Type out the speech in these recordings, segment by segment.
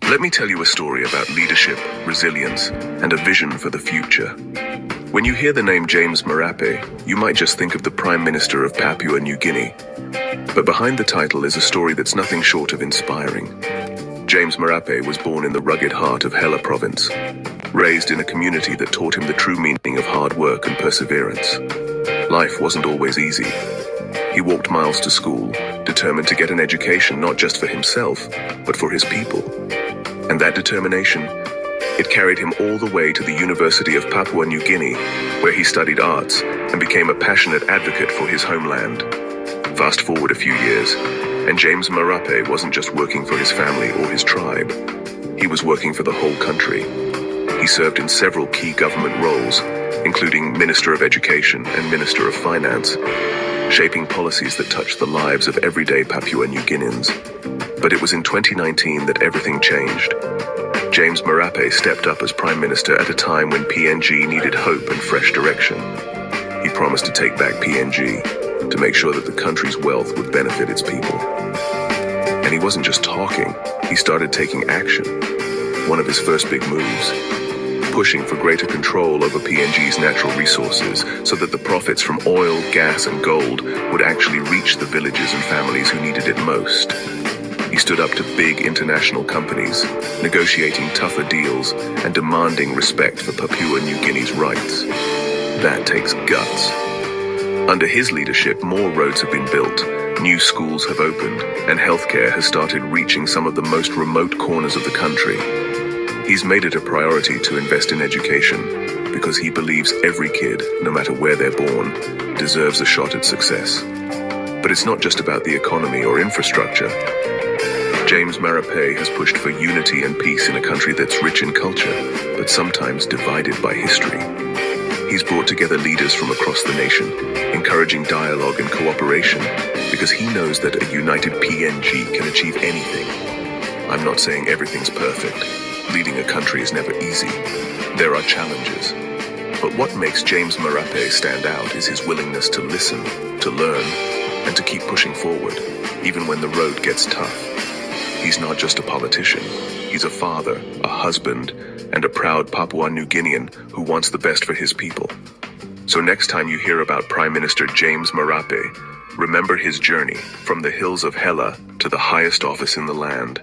Let me tell you a story about leadership, resilience, and a vision for the future. When you hear the name James Marape, you might just think of the Prime Minister of Papua New Guinea. But behind the title is a story that's nothing short of inspiring. James Marape was born in the rugged heart of Hela province, raised in a community that taught him the true meaning of hard work and perseverance. Life wasn't always easy. He walked miles to school, determined to get an education not just for himself, but for his people. And that determination, it carried him all the way to the University of Papua New Guinea, where he studied arts and became a passionate advocate for his homeland. Fast forward a few years, and James Marape wasn't just working for his family or his tribe. He was working for the whole country. He served in several key government roles, including Minister of Education and Minister of Finance, shaping policies that touched the lives of everyday Papua New Guineans. But it was in 2019 that everything changed. James Marape stepped up as Prime Minister at a time when PNG needed hope and fresh direction. He promised to take back PNG, to make sure that the country's wealth would benefit its people. And he wasn't just talking, he started taking action. One of his first big moves, pushing for greater control over PNG's natural resources so that the profits from oil, gas, and gold would actually reach the villages and families who needed it most. He stood up to big international companies, negotiating tougher deals and demanding respect for Papua New Guinea's rights. That takes guts. Under his leadership, more roads have been built, new schools have opened, and healthcare has started reaching some of the most remote corners of the country. He's made it a priority to invest in education because he believes every kid, no matter where they're born, deserves a shot at success. But it's not just about the economy or infrastructure. James Marape has pushed for unity and peace in a country that's rich in culture, but sometimes divided by history. He's brought together leaders from across the nation, encouraging dialogue and cooperation, because he knows that a united PNG can achieve anything. I'm not saying everything's perfect. Leading a country is never easy. There are challenges. But what makes James Marape stand out is his willingness to listen, to learn, and to keep pushing forward, even when the road gets tough. He's not just a politician. He's a father, a husband, and a proud Papua New Guinean who wants the best for his people. So next time you hear about Prime Minister James Marape, remember his journey from the hills of Hela to the highest office in the land.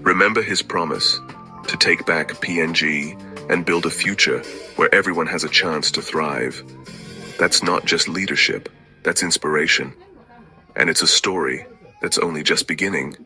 Remember his promise to take back PNG and build a future where everyone has a chance to thrive. That's not just leadership, that's inspiration. And it's a story that's only just beginning.